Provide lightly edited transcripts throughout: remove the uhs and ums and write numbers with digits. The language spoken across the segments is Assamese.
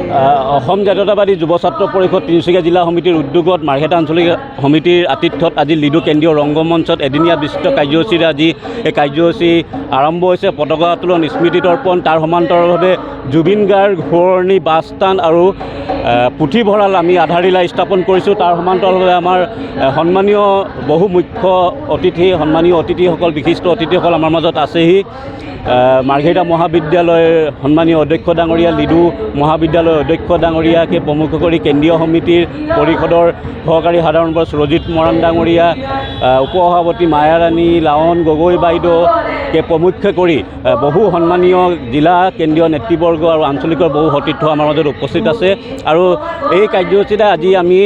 অসম জাতীয়তাবাদী যুৱ ছাত্ৰ পৰিষদ তিনিচুকীয়া জিলা সমিতিৰ উদ্যোগত মাৰ্ঘেটা আঞ্চলিক সমিতিৰ আতিথ্যত আজি লিডু কেন্দ্ৰীয় ৰংগমঞ্চত এদিনীয়া বিস্তৃত কাৰ্যসূচীৰে আজি এই কাৰ্যসূচী আৰম্ভ হৈছে। পতাকা উত্তোলন, স্মৃতি তৰ্পণ, তাৰ সমান্তৰালভাৱে জুবিন গাৰ্গ ঘূৰণি বাছষ্টাণ্ড আৰু পুথিভঁৰাল আমি আধাৰশিলা স্থাপন কৰিছোঁ। তাৰ সমান্তৰালভাৱে আমাৰ সন্মানীয় বহু মুখ্য অতিথি, সন্মানীয় অতিথিসকল, বিশিষ্ট অতিথিসকল আমাৰ মাজত আছেহি। মাৰ্ঘেটা মহাবিদ্যালয়ৰ সন্মানীয় অধ্যক্ষ ডাঙৰীয়া, লিডু মহাবিদ্যালয়ৰ অধ্যক্ষ ডাঙৰীয়াকে প্ৰমুখ কৰি কেন্দ্ৰীয় সমিতিৰ পৰিষদৰ সহকাৰী সাধাৰণ সম্পাদক সুৰজিৎ মৰাণ ডাঙৰীয়া, উপসভাপতি মায়াৰাণী, লাৱন গগৈ বাইদেউকে প্ৰমুখ কৰি বহু সন্মানীয় জিলা কেন্দ্ৰীয় নেতৃবৰ্গ আৰু আঞ্চলিকৰ বহু সতীৰ্থ আমাৰ মাজত উপস্থিত আছে। আৰু এই কাৰ্যসূচীতে আজি আমি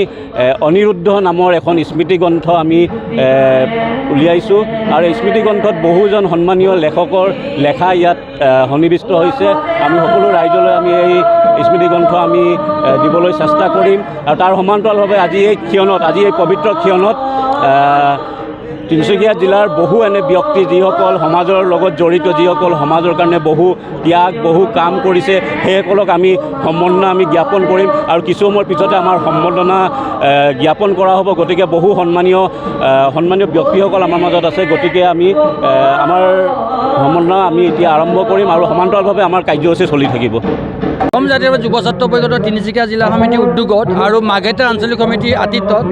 অনিৰুদ্ধ নামৰ এখন স্মৃতি গ্ৰন্থ আমি উলিয়াইছোঁ আৰু এই স্মৃতি গ্ৰন্থত বহুজন সন্মানীয় লেখকৰ লেখা ইয়াত সন্নিৱিষ্ট হৈছে। আমি সকলো ৰাইজলৈ আমি এই স্মৃতি গ্ৰন্থ আমি দিবলৈ চেষ্টা কৰিম। আৰু তাৰ সমান্তৰালভাৱে আজি এই পবিত্ৰ ক্ষণত তিনিচুকীয়া জিলাৰ বহু এনে ব্যক্তি যিসকল সমাজৰ লগত জড়িত, যিসকল সমাজৰ কাৰণে বহু ত্যাগ, বহু কাম কৰিছে, সেইসকলক আমি সম্বৰ্ধনা জ্ঞাপন কৰিম আৰু কিছু সময়ৰ পিছতে আমাৰ সম্বৰ্ধনা জ্ঞাপন কৰা হ'ব। গতিকে বহু সন্মানীয় ব্যক্তিসকল আমাৰ মাজত আছে। গতিকে আমি আমাৰ সম্বৰ্ধনা এতিয়া আৰম্ভ কৰিম আৰু সমান্তৰালভাৱে আমাৰ কাৰ্যসূচী চলি থাকিব। অসম জাতীয়তাবাদী যুৱ ছাত্ৰ পৰিষদৰ তিনিচুকীয়া জিলা সমিতিৰ উদ্যোগত আৰু মাৰ্ঘেটা আঞ্চলিক সমিতিৰ আতিথ্যত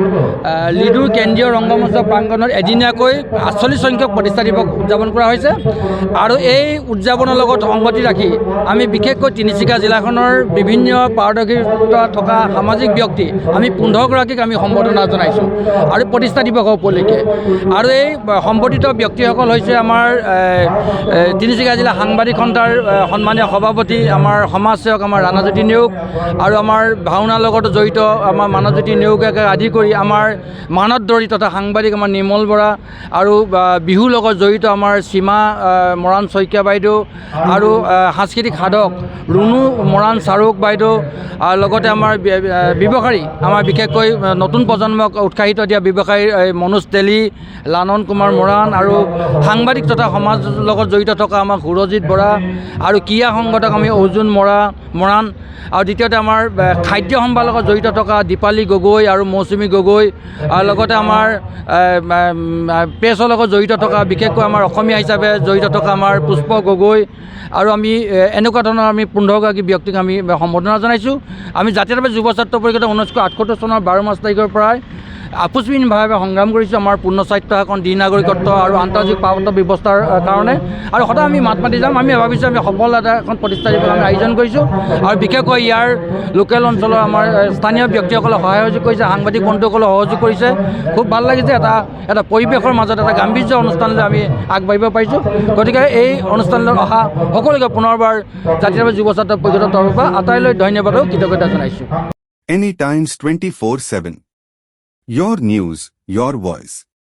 লিডুৰ কেন্দ্ৰীয় ৰংগমঞ্চ প্ৰাংগণত এদিনীয়াকৈ 48 সংখ্যক প্ৰতিষ্ঠা দিৱস উদযাপন কৰা হৈছে। আৰু এই উদযাপনৰ লগত সংগতি ৰাখি আমি বিশেষকৈ তিনিচুকীয়া জিলাখনৰ বিভিন্ন পাৰদৰ্শিতা থকা সামাজিক ব্যক্তি আমি 15 গৰাকীক আমি সম্বৰ্ধনা জনাইছোঁ আৰু প্ৰতিষ্ঠা দিৱস উপলক্ষে। আৰু এই সম্বৰ্ধিত ব্যক্তিসকল হৈছে আমাৰ তিনিচুকীয়া জিলা সাংবাদিক সন্থাৰ সন্মানীয় সভাপতি, আমাৰ সমাজসেৱক আমাৰ ৰাণাজ্যোতি নেওগ, আৰু আমাৰ ভাওনাৰ লগত জড়িত আমাৰ মানৱজ্যোতি নেওগকে আদি কৰি আমাৰ মানৱদৰী তথা সাংবাদিক আমাৰ নিৰ্মল বৰা, আৰু বিহুৰ লগত জড়িত আমাৰ সীমা মৰাণ শইকীয়া বাইদেউ, আৰু সাংস্কৃতিক সাধক ৰুণু মৰাণ চাৰুক বাইদেউ, লগতে আমাৰ ব্যৱসায়ী, আমাৰ বিশেষকৈ নতুন প্ৰজন্মক উৎসাহিত দিয়া ব্যৱসায়ী মনোজ তেলী, লানন কুমাৰ মৰাণ, আৰু সাংবাদিক তথা সমাজৰ লগত জড়িত থকা আমাৰ সুৰজিৎ বৰা, আৰু ক্ৰীড়া সংগঠক আমি অৰ্জুন মৰাণ, আৰু দ্বিতীয়তে আমাৰ খাদ্য সম্ভাৰৰ লগত জড়িত থকা দীপালী গগৈ আৰু মৌচুমী গগৈ, আৰু লগতে আমাৰ প্ৰেছৰ লগত জড়িত থকা বিশেষকৈ আমাৰ অসমীয়া হিচাপে জড়িত থকা আমাৰ পুষ্প গগৈ, আৰু আমি এনেকুৱা ধৰণৰ আমি 15 গৰাকী ব্যক্তিক আমি সম্বৰ্ধনা জনাইছোঁ। আমি জাতীয়তাবাদী যুৱ ছাত্ৰ পৰিষদে 1978 চনৰ 12 মাৰ্চ তাৰিখৰ পৰাই আপোচহীনভাৱে সংগ্ৰাম কৰিছোঁ আমাৰ পূৰ্ণ স্বায়ত্তশাসন, দ্বি নাগৰিকত্ব আৰু আন্তৰ্জাতিক পাৰপত্ৰ ব্যৱস্থাৰ কাৰণে, আৰু সদায় আমি মাত মাতি যাম। আমি ভাবিছোঁ আমি সফল এটা এখন প্ৰতিষ্ঠা দিবলৈ আমি আয়োজন কৰিছোঁ, আৰু বিশেষকৈ ইয়াৰ লোকেল অঞ্চলৰ আমাৰ স্থানীয় ব্যক্তিসকলে সহযোগ কৰিছে, সাংবাদিক বন্ধুসকলে সহযোগ কৰিছে। খুব ভাল লাগিছে। এটা পৰিৱেশৰ মাজত এটা গাম্ভীৰ্য অনুষ্ঠানলৈ আমি আগবাঢ়িব পাৰিছোঁ। গতিকে এই অনুষ্ঠানলৈ অহা সকলোকে পুনৰবাৰ জাতীয়তাবাদী যুৱ ছাত্ৰ পৰিষদৰ তৰফৰ পৰা আটাইলৈ ধন্যবাদ আৰু কৃতজ্ঞতা জনাইছোঁ। Any Times 24/7. Your news, your voice.